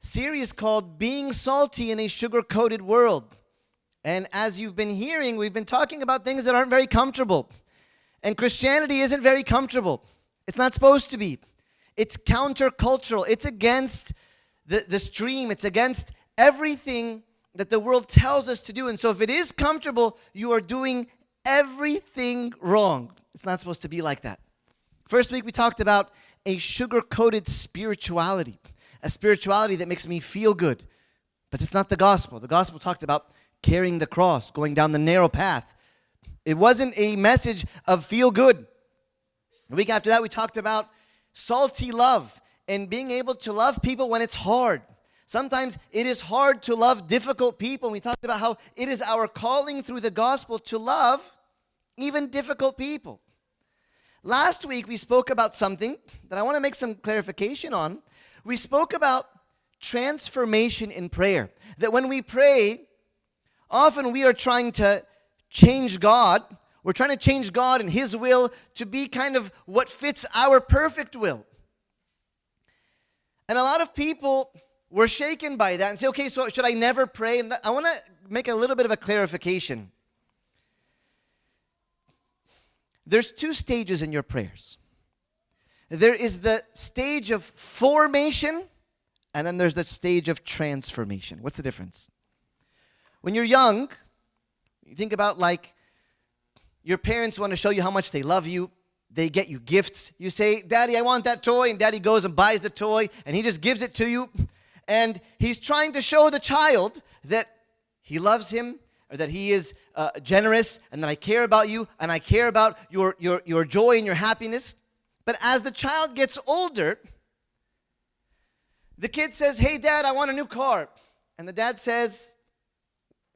series called Being Salty in a Sugar-Coated World. And as you've been hearing, we've been talking about things that aren't very comfortable. And Christianity isn't very comfortable. It's not supposed to be. It's countercultural. It's against the stream. It's against everything that the world tells us to do. And so if it is comfortable, you are doing everything wrong. It's not supposed to be like that. First week we talked about a sugar-coated spirituality. A spirituality that makes me feel good. But it's not the gospel. The gospel talked about carrying the cross, going down the narrow path. It wasn't a message of feel good. The week after that, we talked about salty love and being able to love people when it's hard. Sometimes it is hard to love difficult people. And we talked about how it is our calling through the gospel to love even difficult people. Last week, we spoke about something that I want to make some clarification on. We spoke about transformation in prayer. That when we pray, often we are trying to change God. We're trying to change God and His will to be kind of what fits our perfect will. And a lot of people were shaken by that and say, okay, so should I never pray? And I want to make a little bit of a clarification. There's two stages in your prayers. There is the stage of formation, and then there's the stage of transformation. What's the difference? When you're young, you think about like your parents want to show you how much they love you. They get you gifts. You say, Daddy, I want that toy. And Daddy goes and buys the toy, and he just gives it to you. And he's trying to show the child that he loves him, or that he is generous, and that I care about you, and I care about your joy and your happiness. But as the child gets older, the kid says, hey, Dad, I want a new car. And the dad says,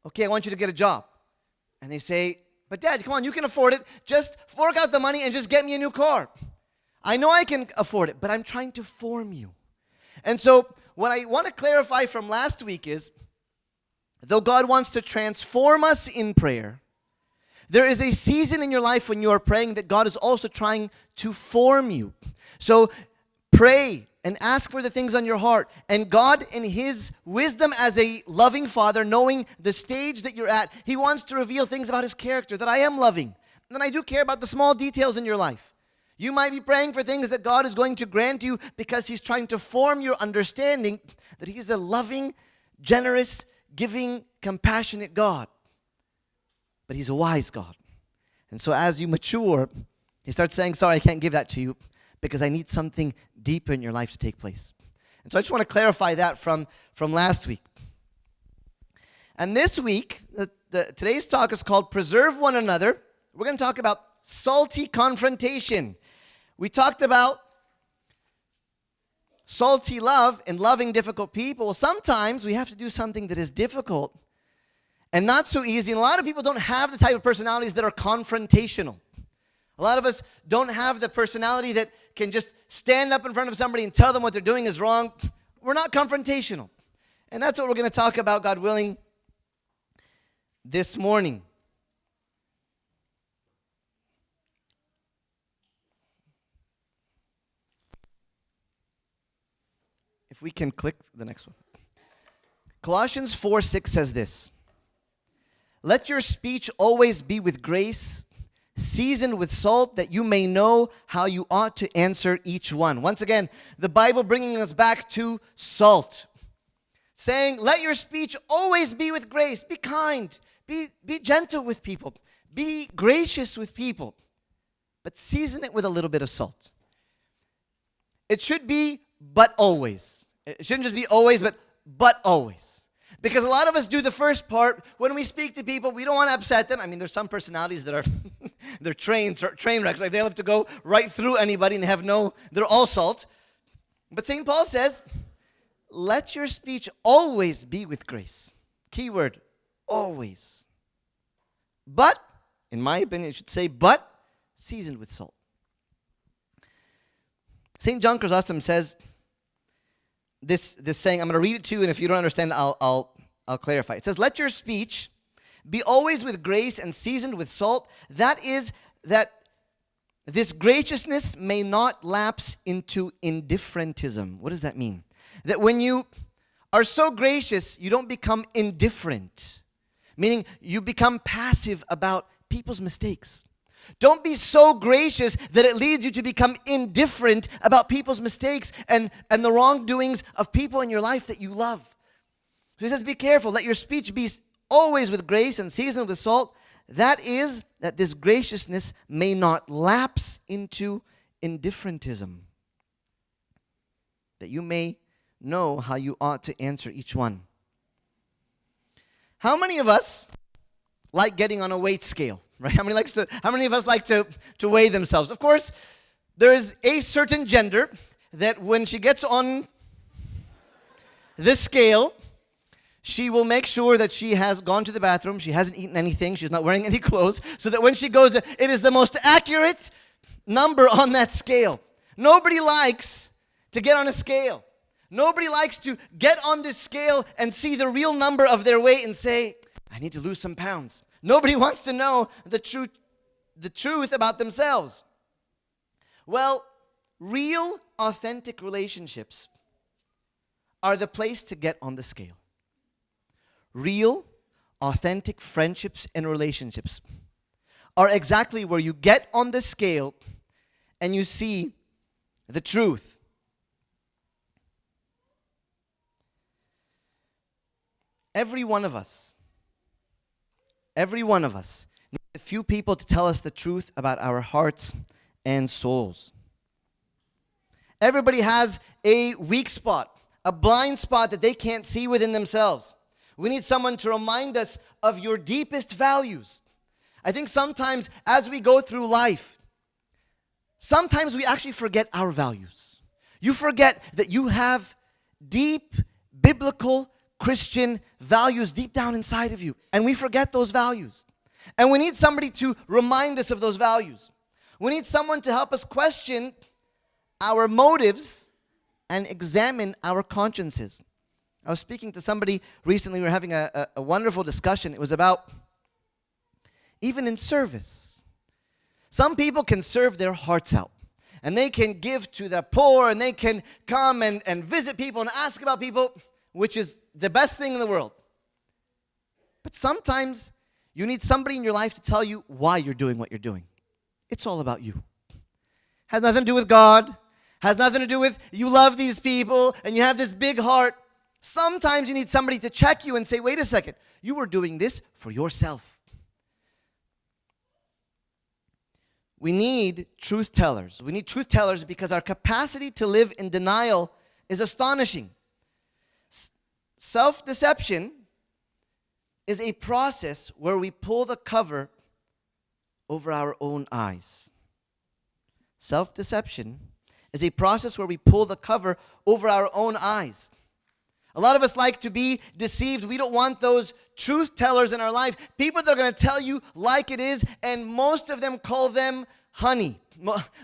okay, I want you to get a job. And they say, but Dad, come on, you can afford it. Just fork out the money and just get me a new car. I know I can afford it, but I'm trying to form you. And so what I want to clarify from last week is, though God wants to transform us in prayer, there is a season in your life when you are praying that God is also trying to form you. So pray and ask for the things on your heart. And God, in His wisdom as a loving Father, knowing the stage that you're at, He wants to reveal things about His character, that I am loving. And I do care about the small details in your life. You might be praying for things that God is going to grant you because He's trying to form your understanding that He is a loving, generous, giving, compassionate God. But He's a wise God. And so as you mature, He starts saying, sorry, I can't give that to you because I need something deeper in your life to take place. And so I just want to clarify that from last week. And this week, today's talk is called Preserve One Another. We're going to talk about salty confrontation. We talked about salty love and loving difficult people. Sometimes we have to do something that is difficult and not so easy. And a lot of people don't have the type of personalities that are confrontational. A lot of us don't have the personality that can just stand up in front of somebody and tell them what they're doing is wrong. We're not confrontational. And that's what we're going to talk about, God willing, this morning. If we can click the next one. Colossians 4:6 says this. Let your speech always be with grace, seasoned with salt, that you may know how you ought to answer each one. Once again, the Bible bringing us back to salt. Saying, let your speech always be with grace. Be kind. Be gentle with people. Be gracious with people. But season it with a little bit of salt. It should be, but always. It shouldn't just be always, but always. Because a lot of us do the first part. When we speak to people, we don't want to upset them. I mean, there's some personalities that are, they're train wrecks. Like they'll have to go right through anybody and they're all salt. But St. Paul says, let your speech always be with grace. Keyword, always. But, in my opinion, it should say, but seasoned with salt. St. John Chrysostom says this saying. I'm going to read it to you, and if you don't understand, I'll clarify. It says, let your speech be always with grace and seasoned with salt. That is, that this graciousness may not lapse into indifferentism. What does that mean? That when you are so gracious you don't become indifferent, meaning you become passive about people's mistakes. Don't be so gracious that it leads you to become indifferent about people's mistakes and the wrongdoings of people in your life that you love. So he says, be careful. Let your speech be always with grace and seasoned with salt. That is, that this graciousness may not lapse into indifferentism, that you may know how you ought to answer each one. How many of us like getting on a weight scale, right? How many of us like to weigh themselves? Of course, there is a certain gender that when she gets on this scale, she will make sure that she has gone to the bathroom, she hasn't eaten anything, she's not wearing any clothes, so that when she goes, it is the most accurate number on that scale. Nobody likes to get on a scale. Nobody likes to get on this scale and see the real number of their weight and say, I need to lose some pounds. Nobody wants to know the truth about themselves. Well, real, authentic relationships are the place to get on the scale. Real, authentic friendships and relationships are exactly where you get on the scale and you see the truth. Every one of us need a few people to tell us the truth about our hearts and souls. Everybody has a weak spot, a blind spot that they can't see within themselves. We need someone to remind us of your deepest values. I think sometimes as we go through life, sometimes we actually forget our values. You forget that you have deep biblical Christian values deep down inside of you. And we forget those values. And we need somebody to remind us of those values. We need someone to help us question our motives and examine our consciences. I was speaking to somebody recently. We were having a wonderful discussion. It was about even in service. Some people can serve their hearts out. And they can give to the poor. And they can come and visit people and ask about people, which is the best thing in the world. But sometimes you need somebody in your life to tell you why you're doing what you're doing. It's all about you. Has nothing to do with God. Has nothing to do with you love these people and you have this big heart. Sometimes you need somebody to check you and say, wait a second, you were doing this for yourself. We need truth tellers. We need truth tellers because our capacity to live in denial is astonishing. Self-deception is a process where we pull the cover over our own eyes. Self-deception is a process where we pull the cover over our own eyes. A lot of us like to be deceived. We don't want those truth tellers in our life. People that are going to tell you like it is, and most of them call them honey.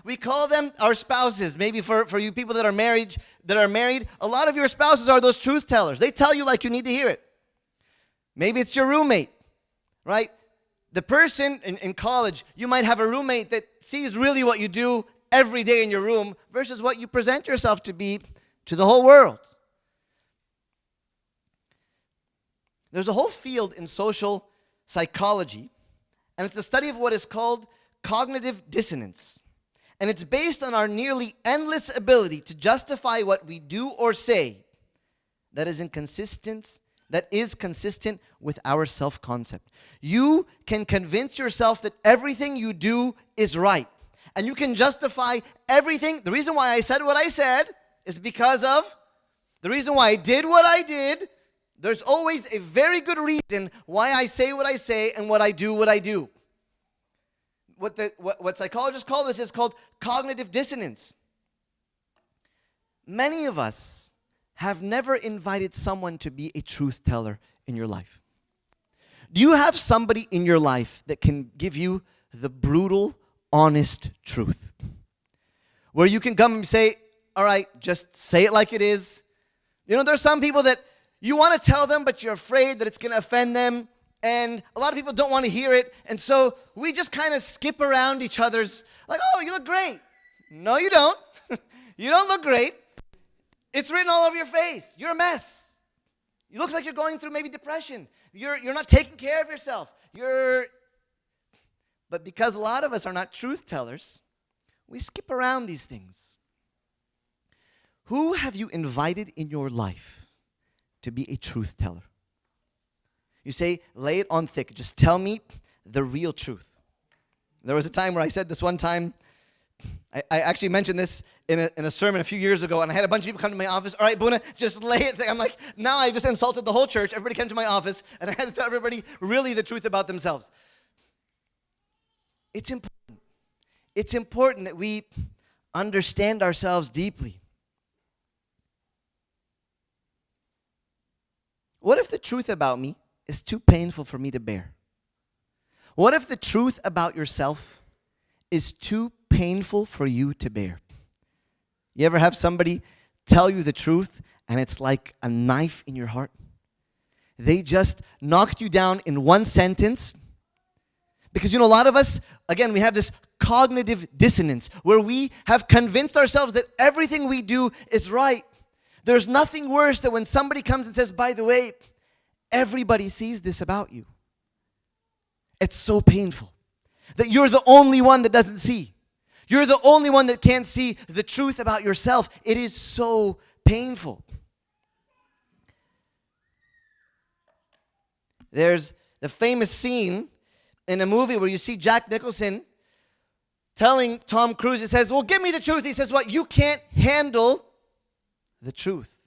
We call them our spouses. Maybe for you people that are married, a lot of your spouses are those truth tellers. They tell you like you need to hear it. Maybe it's your roommate, right? The person in college, you might have a roommate that sees really what you do every day in your room versus what you present yourself to be to the whole world. There's a whole field in social psychology, and it's the study of what is called cognitive dissonance. And it's based on our nearly endless ability to justify what we do or say that is consistent with our self-concept. You can convince yourself that everything you do is right. And you can justify everything. The reason why I said what I said is because of the reason why I did what I did. There's always a very good reason why I say what I say and what I do what I do. What psychologists call this is called cognitive dissonance. Many of us have never invited someone to be a truth teller in your life. Do you have somebody in your life that can give you the brutal, honest truth? Where you can come and say, all right, just say it like it is. You know, there's some people that you want to tell them, but you're afraid that it's going to offend them. And a lot of people don't want to hear it. And so we just kind of skip around each other's, like, oh, you look great. No, you don't. You don't look great. It's written all over your face. You're a mess. It looks like you're going through maybe depression. You're not taking care of yourself. But because a lot of us are not truth tellers, we skip around these things. Who have you invited in your life to be a truth teller? You say, lay it on thick. Just tell me the real truth. There was a time where I said this one time. I actually mentioned this in a sermon a few years ago, and I had a bunch of people come to my office. All right, Buna, just lay it there. I'm like, now I just insulted the whole church. Everybody came to my office, and I had to tell everybody really the truth about themselves. It's important. It's important that we understand ourselves deeply. What if the truth about me is too painful for me to bear? What if the truth about yourself is too painful for you to bear? You ever have somebody tell you the truth and it's like a knife in your heart? They just knocked you down in one sentence. Because, a lot of us, again, we have this cognitive dissonance where we have convinced ourselves that everything we do is right. There's nothing worse than when somebody comes and says, by the way, everybody sees this about you. It's so painful that you're the only one that doesn't see. You're the only one that can't see the truth about yourself. It is so painful. There's the famous scene in a movie where you see Jack Nicholson telling Tom Cruise, he says, well, give me the truth. He says, what? You can't handle the truth.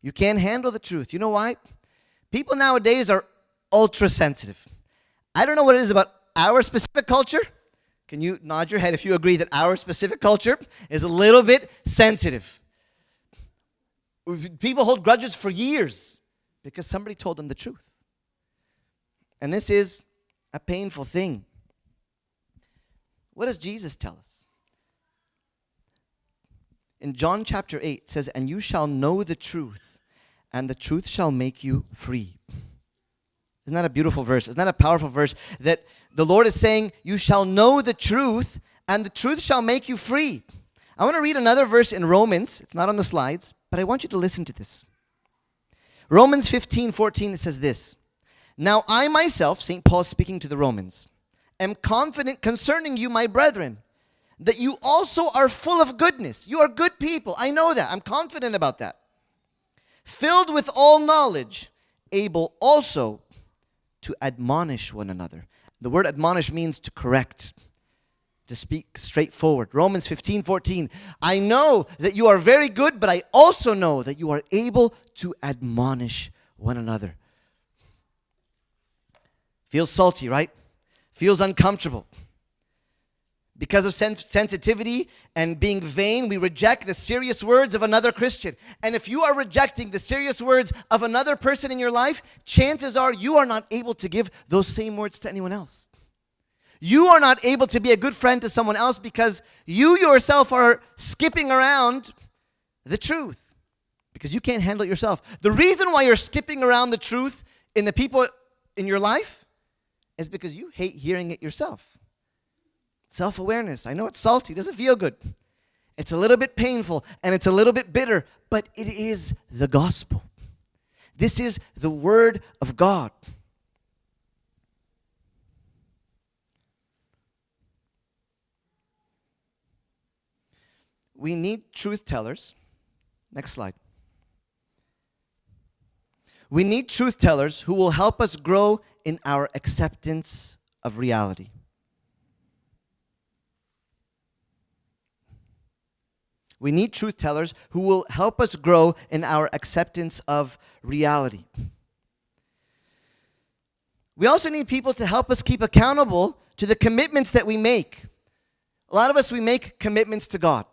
You can't handle the truth. You know why? People nowadays are ultra sensitive. I don't know what it is about our specific culture. Can you nod your head if you agree that our specific culture is a little bit sensitive? People hold grudges for years because somebody told them the truth. And this is a painful thing. What does Jesus tell us? In John chapter 8, it says, and you shall know the truth, and the truth shall make you free. Isn't that a beautiful verse? Isn't that a powerful verse? That the Lord is saying, you shall know the truth, and the truth shall make you free. I want to read another verse in Romans. It's not on the slides, but I want you to listen to this. Romans 15:14, it says this. Now I myself, St. Paul speaking to the Romans, am confident concerning you, my brethren, that you also are full of goodness. You are good people. I know that. I'm confident about that. Filled with all knowledge, able also to admonish one another. The word admonish means to correct, to speak straightforward. Romans 15:14. I know that you are very good, but I also know that you are able to admonish one another. Feels salty, right? Feels uncomfortable. Because of sensitivity and being vain, we reject the serious words of another Christian. And if you are rejecting the serious words of another person in your life, chances are you are not able to give those same words to anyone else. You are not able to be a good friend to someone else because you yourself are skipping around the truth. Because you can't handle it yourself. The reason why you're skipping around the truth in the people in your life is because you hate hearing it yourself. Self-awareness. I know it's salty. It doesn't feel good. It's a little bit painful and it's a little bit bitter, but it is the gospel. This is the word of God. We need truth tellers. Next slide. We need truth tellers who will help us grow in our acceptance of reality. We need truth tellers who will help us grow in our acceptance of reality. We also need people to help us keep accountable to the commitments that we make. A lot of us, we make commitments to God.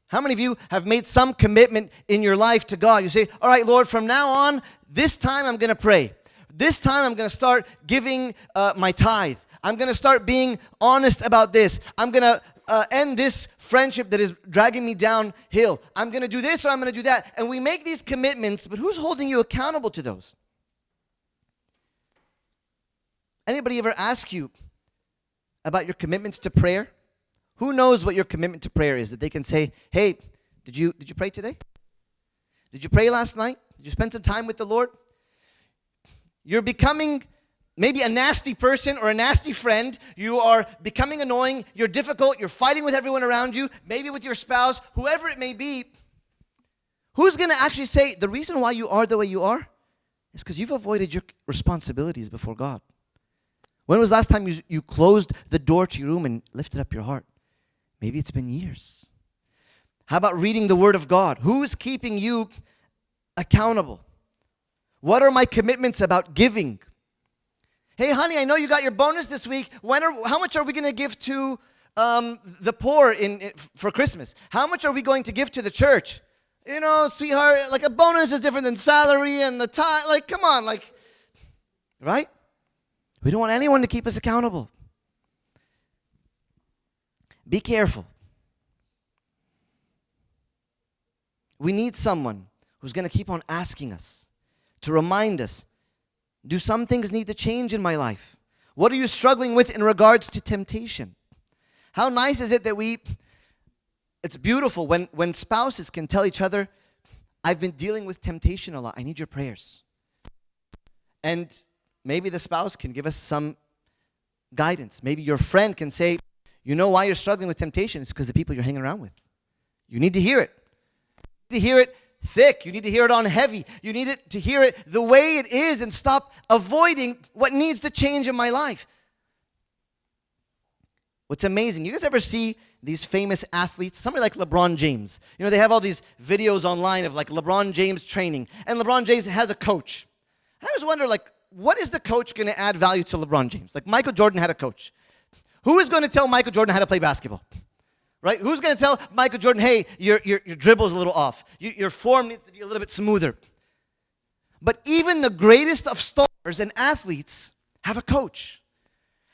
How many of you have made some commitment in your life to God? You say, all right, Lord, from now on, this time I'm going to pray. This time I'm going to start giving my tithe. I'm going to start being honest about this. I'm going to end this friendship that is dragging me downhill. I'm going to do this or I'm going to do that. And we make these commitments, but who's holding you accountable to those? Anybody ever ask you about your commitments to prayer? Who knows what your commitment to prayer is? That they can say, hey, did you pray today? Did you pray last night? Did you spend some time with the Lord? You're becoming maybe a nasty person or a nasty friend. You are becoming annoying. You're difficult. You're fighting with everyone around you, maybe with your spouse, whoever it may be. Who's going to actually say the reason why you are the way you are is because you've avoided your responsibilities before God? When was the last time you closed the door to your room and lifted up your heart? Maybe it's been years. How about reading the Word of God? Who's keeping you accountable? What are my commitments about giving? Hey, honey, I know you got your bonus this week. How much are we going to give to the poor for Christmas? How much are we going to give to the church? You know, sweetheart, like a bonus is different than salary and the time. Like, come on, like, right? We don't want anyone to keep us accountable. Be careful. We need someone who's going to keep on asking us, to remind us, do some things need to change in my life? What are you struggling with in regards to temptation? How nice is it that it's beautiful when spouses can tell each other, I've been dealing with temptation a lot. I need your prayers. And maybe the spouse can give us some guidance. Maybe your friend can say, you know why you're struggling with temptation? It's because the people you're hanging around with. You need to hear it. You need to hear it thick. You need to hear it on heavy. You need to hear it the way it is and stop avoiding what needs to change in my life. What's amazing, you guys ever see these famous athletes, somebody like LeBron James? You know, they have all these videos online of like LeBron James training, and LeBron James has a coach. I always wonder, like, what is the coach going to add value to LeBron James? Like Michael Jordan had a coach. Who is going to tell Michael Jordan how to play basketball? Right? Who's going to tell Michael Jordan, hey, your dribble's a little off. Your form needs to be a little bit smoother. But even the greatest of stars and athletes have a coach.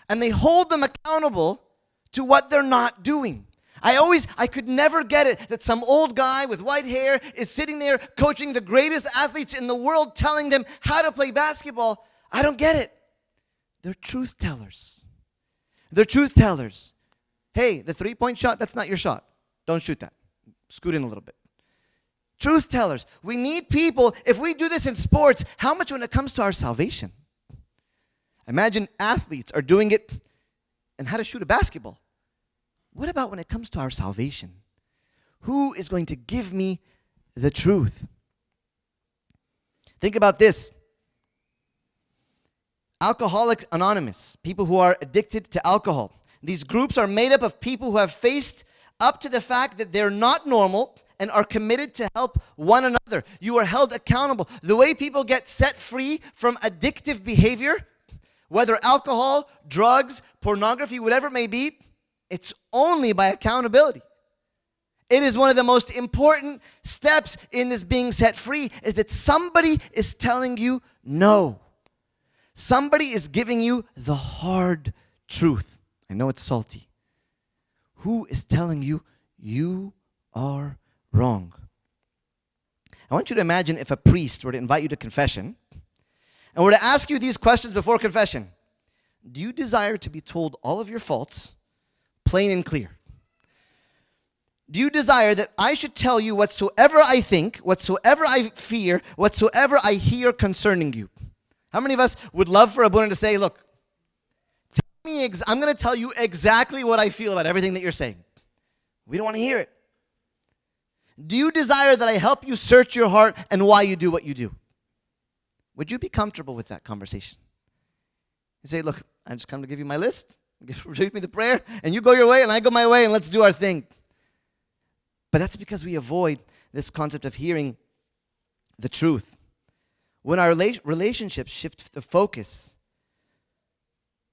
And they hold them accountable to what they're not doing. I could never get it that some old guy with white hair is sitting there coaching the greatest athletes in the world, telling them how to play basketball. I don't get it. They're truth tellers. They're truth tellers. Hey, the three-point shot, that's not your shot. Don't shoot that. Scoot in a little bit. Truth tellers. We need people. If we do this in sports, how much when it comes to our salvation? Imagine athletes are doing it and how to shoot a basketball. What about when it comes to our salvation? Who is going to give me the truth? Think about this. Alcoholics Anonymous, people who are addicted to alcohol. These groups are made up of people who have faced up to the fact that they're not normal and are committed to help one another. You are held accountable. The way people get set free from addictive behavior, whether alcohol, drugs, pornography, whatever it may be, it's only by accountability. It is one of the most important steps in this being set free, is that somebody is telling you no. Somebody is giving you the hard truth. I know it's salty. Who is telling you you are wrong? I want you to imagine if a priest were to invite you to confession and were to ask you these questions before confession. Do you desire to be told all of your faults, plain and clear? Do you desire that I should tell you whatsoever I think, whatsoever I fear, whatsoever I hear concerning you? How many of us would love for Abuna to say, look, I'm going to tell you exactly what I feel about everything that you're saying. We don't want to hear it. Do you desire that I help you search your heart and why you do what you do? Would you be comfortable with that conversation? You say, look, I just come to give you my list, read me the prayer, and you go your way and I go my way and let's do our thing. But that's because we avoid this concept of hearing the truth. When our relationships shift the focus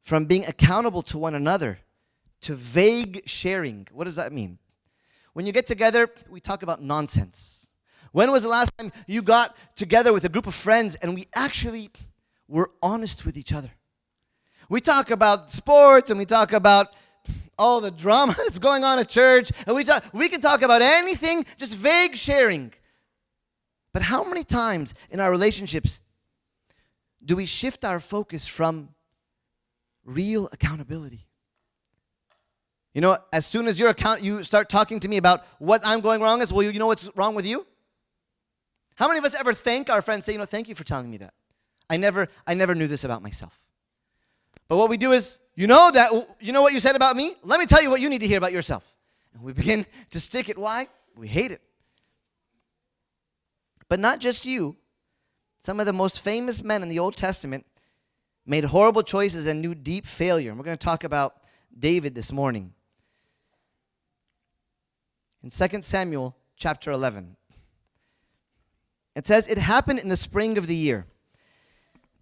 from being accountable to one another to vague sharing. What does that mean? When you get together, we talk about nonsense. When was the last time you got together with a group of friends and we actually were honest with each other? We talk about sports and we talk about all the drama that's going on at church, and we can talk about anything, just vague sharing. But how many times in our relationships do we shift our focus from real accountability? You know, as soon as you start talking to me about what I'm going wrong is, well, you know what's wrong with you? How many of us ever thank our friends, say, thank you for telling me that. I never knew this about myself. But what we do is, you know what you said about me? Let me tell you what you need to hear about yourself. And we begin to stick it. Why? We hate it. But not just you. Some of the most famous men in the Old Testament made horrible choices and knew deep failure. And we're going to talk about David this morning. In 2 Samuel chapter 11, it says, "It happened in the spring of the year,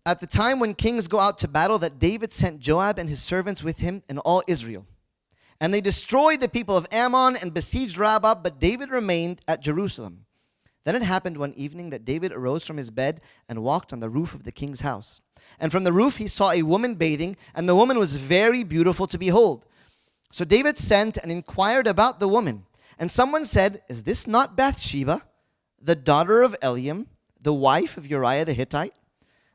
at the time when kings go out to battle, that David sent Joab and his servants with him and all Israel. And they destroyed the people of Ammon and besieged Rabbah, but David remained at Jerusalem. Then it happened one evening that David arose from his bed and walked on the roof of the king's house. And from the roof he saw a woman bathing, and the woman was very beautiful to behold. So David sent and inquired about the woman. And someone said, 'Is this not Bathsheba, the daughter of Eliam, the wife of Uriah the Hittite?'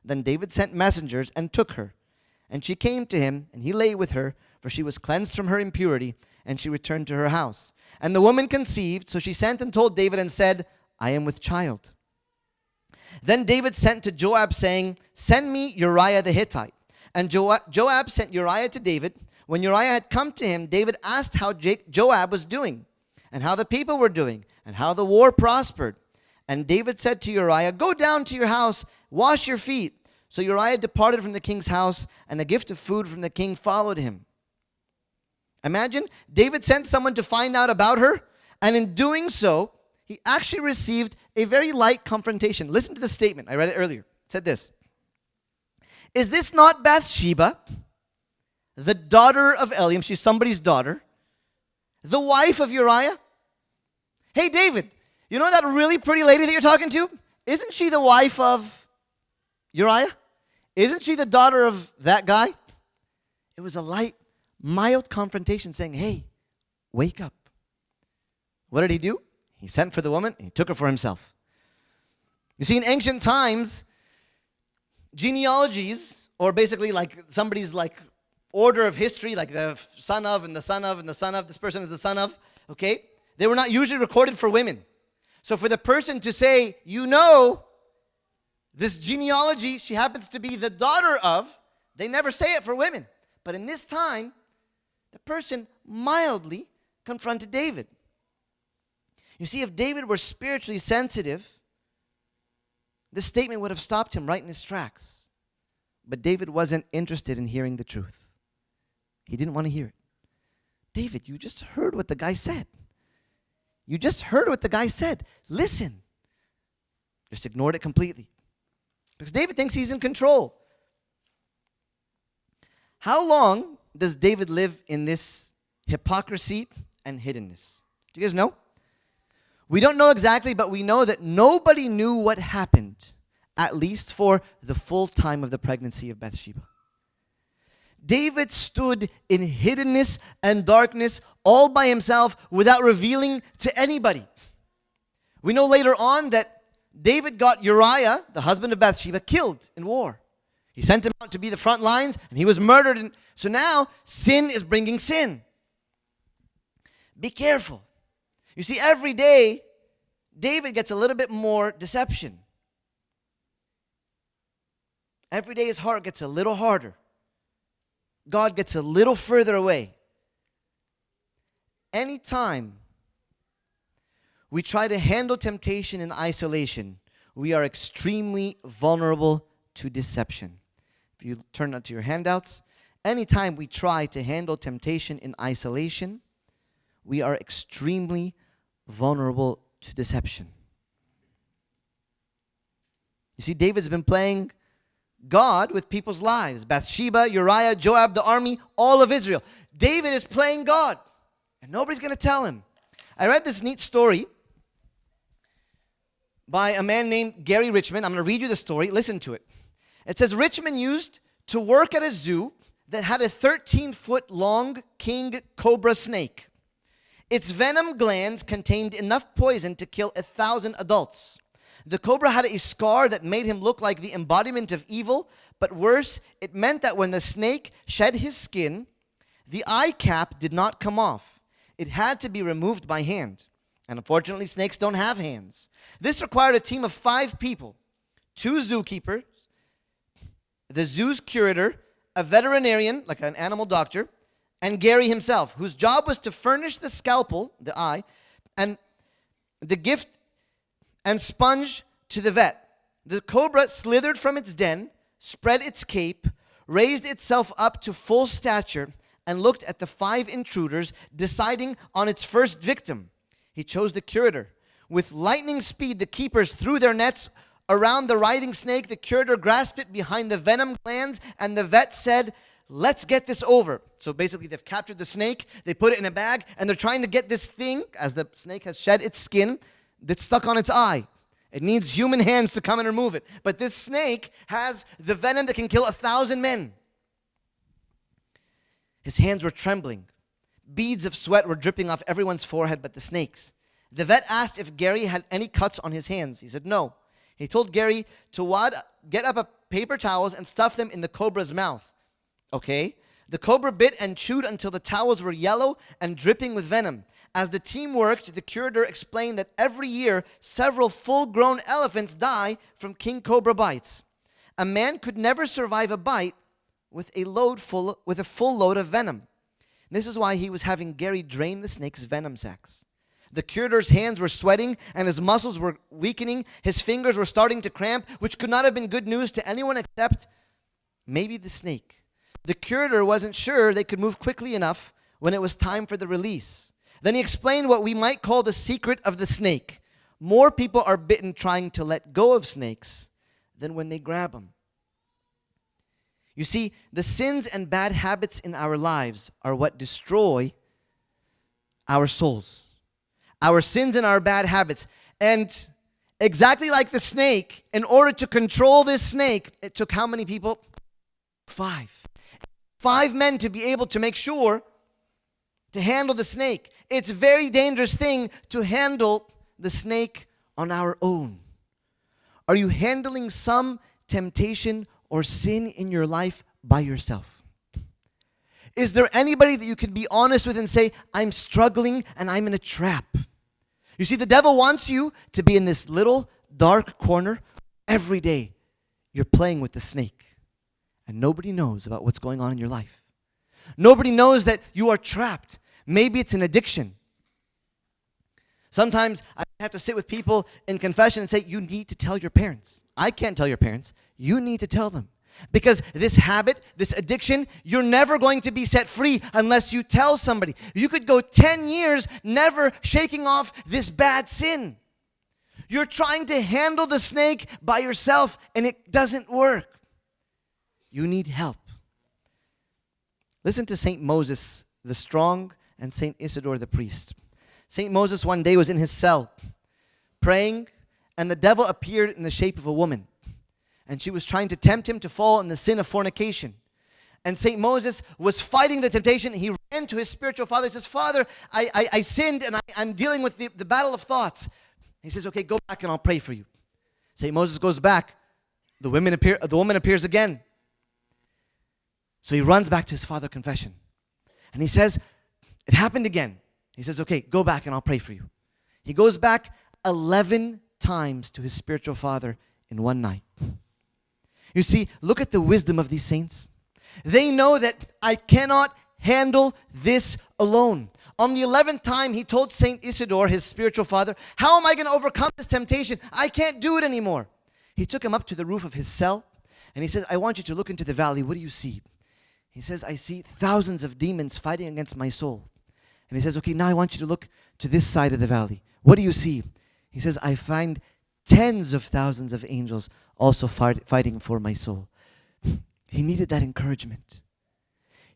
Then David sent messengers and took her. And she came to him, and he lay with her, for she was cleansed from her impurity, and she returned to her house. And the woman conceived, so she sent and told David and said, 'I am with child.' Then David sent to Joab, saying, 'Send me Uriah the Hittite.' And Joab sent Uriah to David. When Uriah had come to him, David asked how Joab was doing, and how the people were doing, and how the war prospered. And David said to Uriah, 'Go down to your house, wash your feet.' So Uriah departed from the king's house, and a gift of food from the king followed him." Imagine, David sent someone to find out about her, and in doing so, he actually received a very light confrontation. Listen to the statement. I read it earlier. It said this: "Is this not Bathsheba, the daughter of Eliam?" She's somebody's daughter. "The wife of Uriah?" Hey, David, you know that really pretty lady that you're talking to? Isn't she the wife of Uriah? Isn't she the daughter of that guy? It was a light, mild confrontation saying, hey, wake up. What did he do? He sent for the woman and he took her for himself. You see, in ancient times, genealogies, or basically like somebody's like order of history, like the son of and the son of and the son of, this person is the son of, okay? They were not usually recorded for women. So for the person to say, you know, this genealogy, she happens to be the daughter of, they never say it for women. But in this time, the person mildly confronted David. You see, if David were spiritually sensitive, this statement would have stopped him right in his tracks. But David wasn't interested in hearing the truth. He didn't want to hear it. David, you just heard what the guy said. You just heard what the guy said. Listen. Just ignored it completely. Because David thinks he's in control. How long does David live in this hypocrisy and hiddenness? Do you guys know? We don't know exactly, but we know that nobody knew what happened, at least for the full time of the pregnancy of Bathsheba. David stood in hiddenness and darkness all by himself without revealing to anybody. We know later on that David got Uriah, the husband of Bathsheba, killed in war. He sent him out to be the front lines, and he was murdered. And so now, sin is bringing sin. Be careful. You see, every day, David gets a little bit more deception. Every day his heart gets a little harder. God gets a little further away. Anytime we try to handle temptation in isolation, we are extremely vulnerable to deception. If you turn to your handouts, anytime we try to handle temptation in isolation, we are extremely vulnerable to deception. You see, David's been playing God with people's lives. Bathsheba, Uriah, Joab, the army, all of Israel. David is playing God, and nobody's going to tell him. I read this neat story by a man named Gary Richmond. I'm going to read you the story. Listen to it. It says, Richmond used to work at a zoo that had a 13-foot-long king cobra snake. Its venom glands contained enough poison to kill 1,000 adults. The cobra had a scar that made him look like the embodiment of evil, but worse, it meant that when the snake shed his skin, the eye cap did not come off. It had to be removed by hand. And unfortunately, snakes don't have hands. This required a team of 5 people, 2 zookeepers, the zoo's curator, a veterinarian, like an animal doctor, and Gary himself, whose job was to furnish the scalpel, the eye, and the gift and sponge to the vet. The cobra slithered from its den, spread its cape, raised itself up to full stature, and looked at the 5 intruders, deciding on its first victim. He chose the curator. With lightning speed, the keepers threw their nets around the writhing snake. The curator grasped it behind the venom glands, and the vet said, "Let's get this over." So basically, they've captured the snake, they put it in a bag, and they're trying to get this thing, as the snake has shed its skin, that's stuck on its eye. It needs human hands to come and remove it. But this snake has the venom that can kill 1,000 men. His hands were trembling. Beads of sweat were dripping off everyone's forehead but the snake's. The vet asked if Gary had any cuts on his hands. He said no. He told Gary to get up paper towels and stuff them in the cobra's mouth. Okay? The cobra bit and chewed until the towels were yellow and dripping with venom. As the team worked, the curator explained that every year, several full-grown elephants die from king cobra bites. A man could never survive a bite with a full load of venom. This is why he was having Gary drain the snake's venom sacs. The curator's hands were sweating and his muscles were weakening. His fingers were starting to cramp, which could not have been good news to anyone except maybe the snake. The curator wasn't sure they could move quickly enough when it was time for the release. Then he explained what we might call the secret of the snake. More people are bitten trying to let go of snakes than when they grab them. You see, the sins and bad habits in our lives are what destroy our souls. Our sins and our bad habits. And exactly like the snake, in order to control this snake, it took how many people? 5. 5 men to be able to make sure to handle the snake. It's a very dangerous thing to handle the snake on our own. Are you handling some temptation or sin in your life by yourself? Is there anybody that you can be honest with and say, I'm struggling and I'm in a trap? You see, the devil wants you to be in this little dark corner. Every day you're playing with the snake and nobody knows about what's going on in your life. Nobody knows that you are trapped. Maybe it's an addiction. Sometimes I have to sit with people in confession and say, you need to tell your parents. I can't tell your parents. You need to tell them. Because this habit, this addiction, you're never going to be set free unless you tell somebody. You could go 10 years never shaking off this bad sin. You're trying to handle the snake by yourself and it doesn't work. You need help. Listen to St. Moses the strong and St. Isidore the priest. St. Moses one day was in his cell praying, and the devil appeared in the shape of a woman. And she was trying to tempt him to fall in the sin of fornication. And St. Moses was fighting the temptation. He ran to his spiritual father. He says, Father, I sinned and I'm dealing with the battle of thoughts. He says, okay, go back and I'll pray for you. St. Moses goes back. The woman appears again. So he runs back to his father confession. And he says, it happened again. He says, okay, go back and I'll pray for you. He goes back 11 times to his spiritual father in one night. You see, look at the wisdom of these saints. They know that I cannot handle this alone. On the 11th time, he told St. Isidore, his spiritual father, how am I going to overcome this temptation? I can't do it anymore. He took him up to the roof of his cell, and he says, I want you to look into the valley. What do you see? He says, I see thousands of demons fighting against my soul. And he says, okay, now I want you to look to this side of the valley. What do you see? He says, I find tens of thousands of angels also fighting for my soul. He needed that encouragement.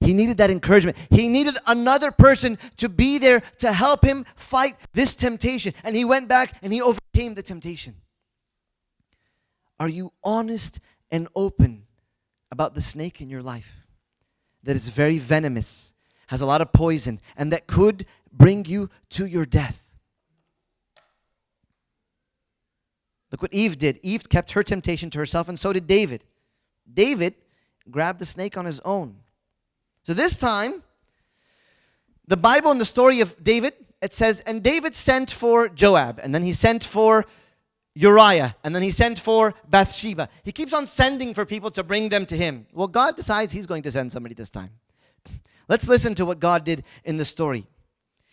He needed that encouragement. He needed another person to be there to help him fight this temptation. And he went back and he overcame the temptation. Are you honest and open about the snake in your life that is very venomous, has a lot of poison, and that could bring you to your death? Look what Eve did. Eve kept her temptation to herself, and so did David. David grabbed the snake on his own. So this time, the Bible in the story of David, it says, and David sent for Joab, and then he sent for Uriah, and then he sent for Bathsheba. He keeps on sending for people to bring them to him. Well, God decides he's going to send somebody this time. Let's listen to what God did in the story.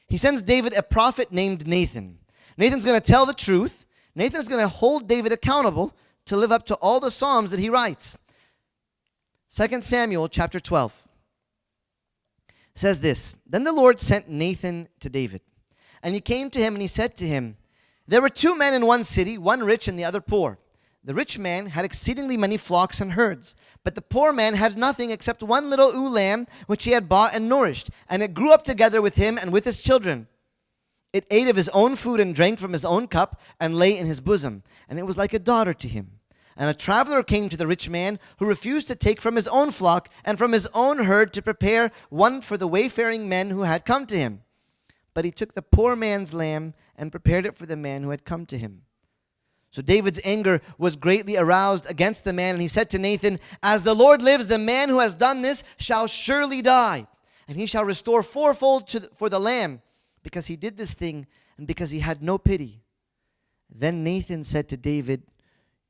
He sends David a prophet named Nathan. Nathan's going to tell the truth. Nathan's going to hold David accountable to live up to all the Psalms that he writes. 2 Samuel chapter 12 says this, Then the Lord sent Nathan to David. And he came to him and he said to him, There were 2 men in one city, one rich and the other poor. The rich man had exceedingly many flocks and herds, but the poor man had nothing except one little ewe lamb which he had bought and nourished, and it grew up together with him and with his children. It ate of his own food and drank from his own cup and lay in his bosom, and it was like a daughter to him. And a traveler came to the rich man, who refused to take from his own flock and from his own herd to prepare one for the wayfaring men who had come to him. But he took the poor man's lamb and prepared it for the man who had come to him. So David's anger was greatly aroused against the man, and he said to Nathan, As the Lord lives, the man who has done this shall surely die, and he shall restore fourfold for the lamb, because he did this thing, and because he had no pity. Then Nathan said to David,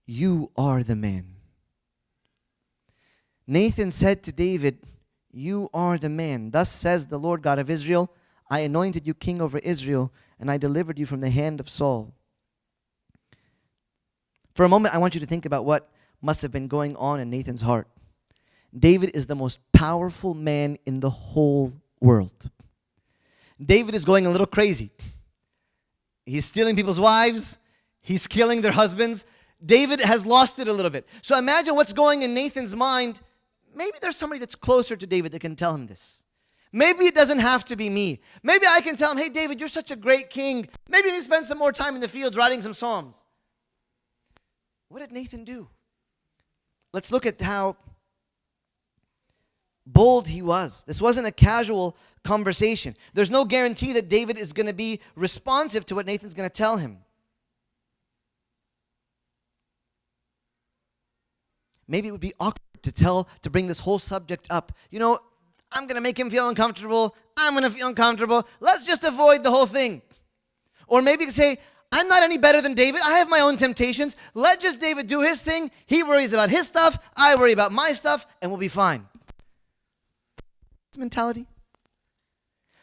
You are the man. Nathan said to David, You are the man. Thus says the Lord God of Israel, I anointed you king over Israel, and I delivered you from the hand of Saul. For a moment, I want you to think about what must have been going on in Nathan's heart. David is the most powerful man in the whole world. David is going a little crazy. He's stealing people's wives. He's killing their husbands. David has lost it a little bit. So imagine what's going in Nathan's mind. Maybe there's somebody that's closer to David that can tell him this. Maybe it doesn't have to be me. Maybe I can tell him, Hey, David, you're such a great king. Maybe you need to spend some more time in the fields writing some psalms. What did Nathan do? Let's look at how bold he was. This wasn't a casual conversation. There's no guarantee that David is going to be responsive to what Nathan's going to tell him. Maybe it would be awkward to bring this whole subject up. You know, I'm going to make him feel uncomfortable. I'm going to feel uncomfortable. Let's just avoid the whole thing. Or maybe say, I'm not any better than David. I have my own temptations. Let just David do his thing. He worries about his stuff. I worry about my stuff, and we'll be fine. This mentality.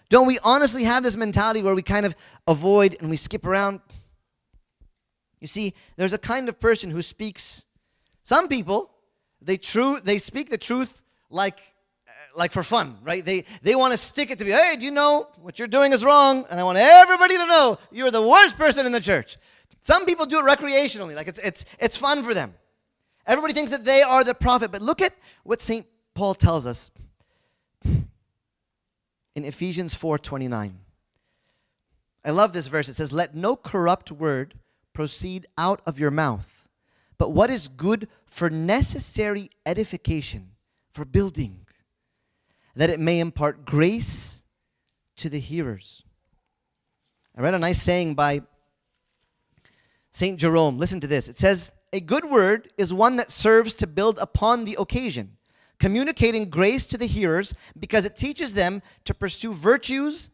Don't we honestly have this mentality where we kind of avoid and we skip around? You see, there's a kind of person who speaks. Some people, they speak the truth like for fun, right? They want to stick it to me. Hey, do you know what you're doing is wrong? And I want everybody to know you're the worst person in the church. Some people do it recreationally, like it's fun for them. Everybody thinks that they are the prophet. But look at what St. Paul tells us in Ephesians 4:29. I love this verse. It says, Let no corrupt word proceed out of your mouth, but what is good for necessary edification, for building, that it may impart grace to the hearers. I read a nice saying by St. Jerome. Listen to this. It says, A good word is one that serves to build upon the occasion, communicating grace to the hearers because it teaches them to pursue virtues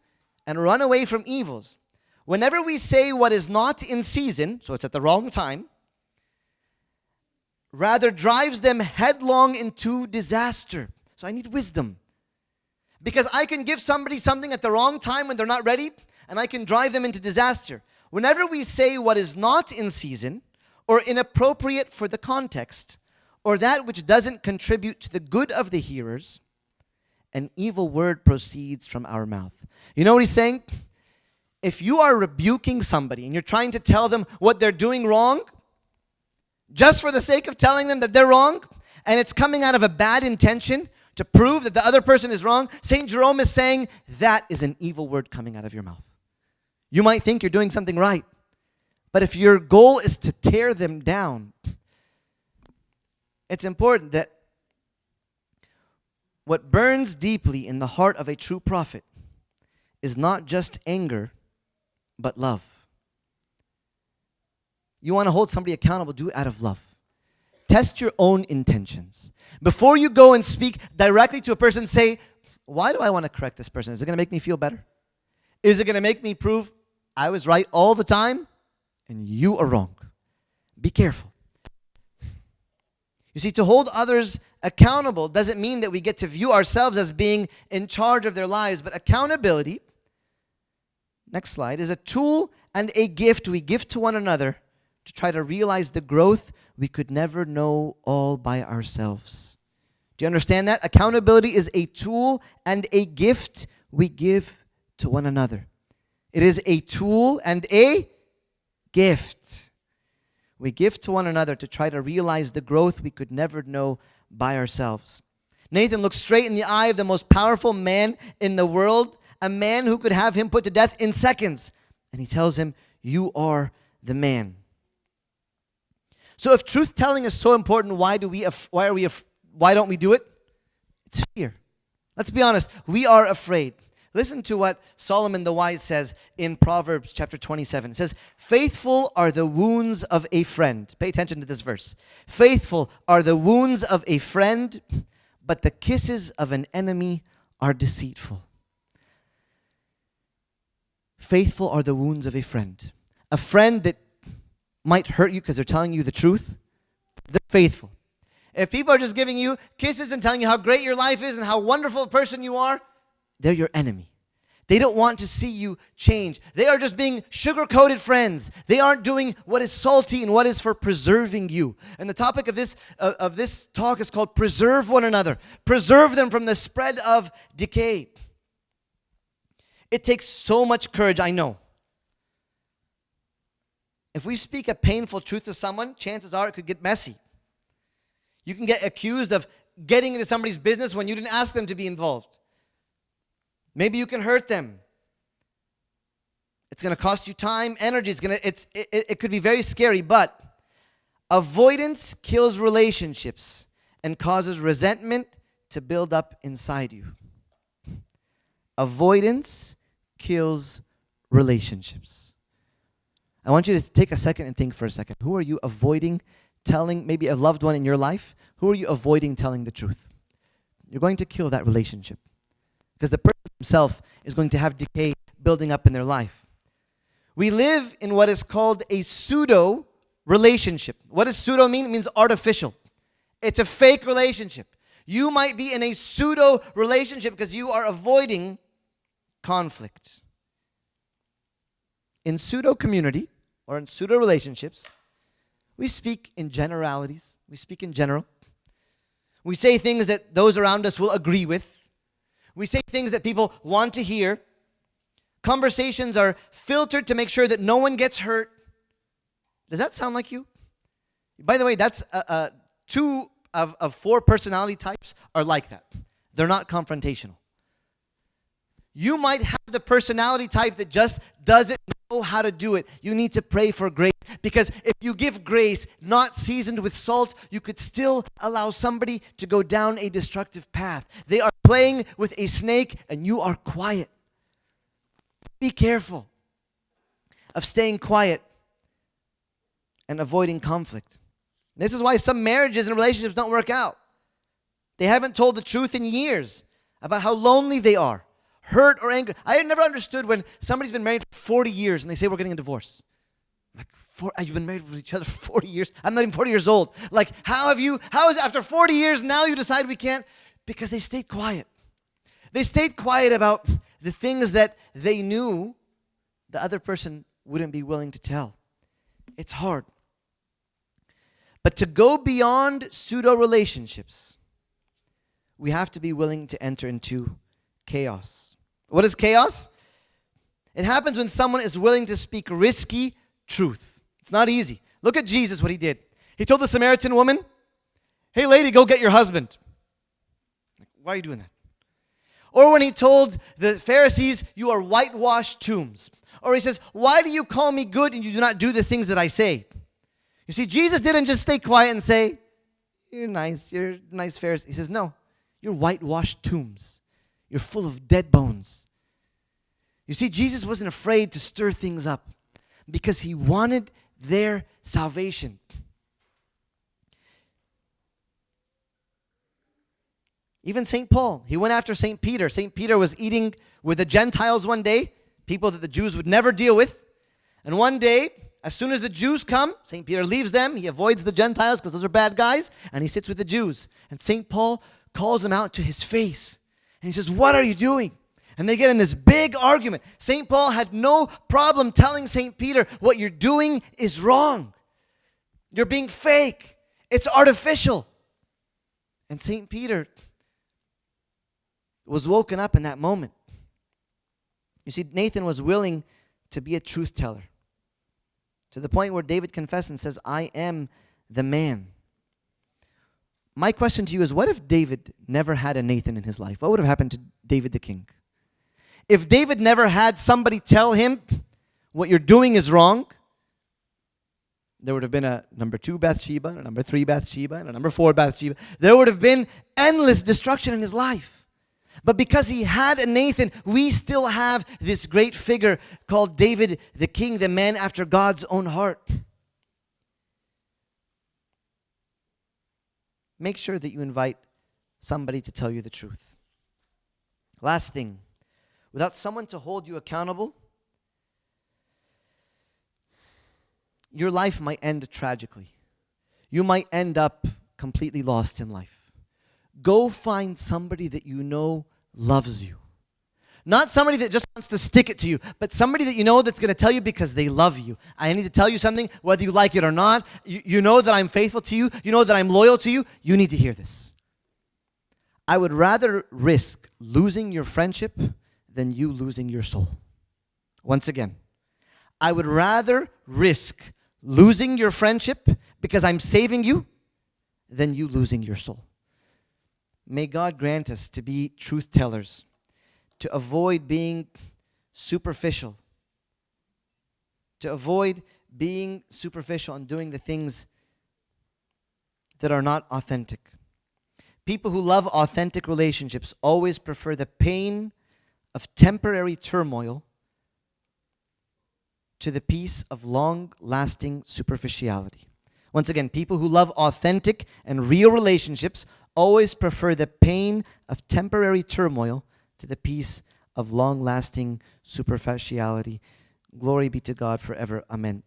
and run away from evils. Whenever we say what is not in season, so it's at the wrong time, rather drives them headlong into disaster. So I need wisdom. Because I can give somebody something at the wrong time when they're not ready, and I can drive them into disaster. Whenever we say what is not in season, or inappropriate for the context, or that which doesn't contribute to the good of the hearers, an evil word proceeds from our mouth. You know what he's saying? If you are rebuking somebody and you're trying to tell them what they're doing wrong, just for the sake of telling them that they're wrong, and it's coming out of a bad intention to prove that the other person is wrong, St. Jerome is saying that is an evil word coming out of your mouth. You might think you're doing something right, but if your goal is to tear them down, it's important that what burns deeply in the heart of a true prophet is not just anger, but love. You want to hold somebody accountable, do it out of love. Test your own intentions. Before you go and speak directly to a person, say, why do I want to correct this person? Is it going to make me feel better? Is it going to make me prove I was right all the time and you are wrong? Be careful. You see, to hold others accountable doesn't mean that we get to view ourselves as being in charge of their lives, but accountability, next slide, is a tool and a gift we give to one another to try to realize the growth we could never know all by ourselves. Do you understand that? Accountability is a tool and a gift we give to one another. It is a tool and a gift we give to one another to try to realize the growth we could never know by ourselves. Nathan looks straight in the eye of the most powerful man in the world, a man who could have him put to death in seconds. And he tells him, "You are the man." So if truth-telling is so important, why don't we do it? It's fear. Let's be honest. We are afraid. Listen to what Solomon the Wise says in Proverbs chapter 27. It says, "Faithful are the wounds of a friend." Pay attention to this verse. "Faithful are the wounds of a friend, but the kisses of an enemy are deceitful." Faithful are the wounds of a friend. A friend that might hurt you because they're telling you the truth, they're faithful. If people are just giving you kisses and telling you how great your life is and how wonderful a person you are, they're your enemy. They don't want to see you change. They are just being sugar-coated friends. They aren't doing what is salty and what is for preserving you. And the topic of this talk is called preserve one another. Preserve them from the spread of decay. It takes so much courage, I know. If we speak a painful truth to someone, chances are it could get messy. You can get accused of getting into somebody's business when you didn't ask them to be involved. Maybe you can hurt them. It's going to cost you time, energy. It could be very scary, but avoidance kills relationships and causes resentment to build up inside you. Avoidance kills relationships. I want you to take a second and think for a second. Who are you avoiding telling, maybe a loved one in your life? Who are you avoiding telling the truth? You're going to kill that relationship. Because the person himself is going to have decay building up in their life. We live in what is called a pseudo relationship. What does pseudo mean? It means artificial. It's a fake relationship. You might be in a pseudo relationship because you are avoiding conflict. In pseudo community or in pseudo relationships, we speak in generalities. We speak in general. We say things that those around us will agree with. We say things that people want to hear. Conversations are filtered to make sure that no one gets hurt. Does that sound like you? By the way, that's 2 of 4 personality types are like that. They're not confrontational. You might have the personality type that just doesn't know how to do it. You need to pray for grace, because if you give grace not seasoned with salt, you could still allow somebody to go down a destructive path. They are playing with a snake and you are quiet. Be careful of staying quiet and avoiding conflict. This is why some marriages and relationships don't work out. They haven't told the truth in years about how lonely they are. Hurt or angry. I had never understood when somebody's been married for 40 years and they say we're getting a divorce. Like, you've been married with each other for 40 years? I'm not even 40 years old. Like, how is it after 40 years now you decide we can't? Because they stayed quiet. They stayed quiet about the things that they knew the other person wouldn't be willing to tell. It's hard. But to go beyond pseudo relationships, we have to be willing to enter into chaos. What is chaos? It happens when someone is willing to speak risky truth. It's not easy. Look at Jesus, what he did. He told the Samaritan woman, "Hey lady, go get your husband." Why are you doing that? Or when he told the Pharisees, "You are whitewashed tombs." Or he says, "Why do you call me good and you do not do the things that I say?" You see, Jesus didn't just stay quiet and say, you're a nice Pharisee. He says, no, you're whitewashed tombs. You're full of dead bones. You see, Jesus wasn't afraid to stir things up because he wanted their salvation. Even St. Paul, he went after St. Peter. St. Peter was eating with the Gentiles one day, people that the Jews would never deal with. And one day, as soon as the Jews come, St. Peter leaves them. He avoids the Gentiles because those are bad guys, and he sits with the Jews. And St. Paul calls him out to his face. And he says, what are you doing? And they get in this big argument. St. Paul had no problem telling St. Peter, what you're doing is wrong. You're being fake. It's artificial. And St. Peter was woken up in that moment. You see, Nathan was willing to be a truth teller, to the point where David confessed and says, I am the man. My question to you is, what if David never had a Nathan in his life? What would have happened to David the king? If David never had somebody tell him, what you're doing is wrong, there would have been a number 2 Bathsheba, a number 3 Bathsheba, and a number 4 Bathsheba. There would have been endless destruction in his life. But because he had a Nathan, we still have this great figure called David the king, the man after God's own heart. Make sure that you invite somebody to tell you the truth. Last thing, without someone to hold you accountable, your life might end tragically. You might end up completely lost in life. Go find somebody that you know loves you. Not somebody that just wants to stick it to you, but somebody that you know that's going to tell you because they love you. I need to tell you something, whether you like it or not. You know that I'm faithful to you. You know that I'm loyal to you. You need to hear this. I would rather risk losing your friendship than you losing your soul. Once again, I would rather risk losing your friendship because I'm saving you than you losing your soul. May God grant us to be truth tellers, to avoid being superficial, to avoid being superficial and doing the things that are not authentic. People who love authentic relationships always prefer the pain of temporary turmoil to the peace of long-lasting superficiality. Once again, people who love authentic and real relationships always prefer the pain of temporary turmoil to the peace of long-lasting superficiality. Glory be to God forever. Amen.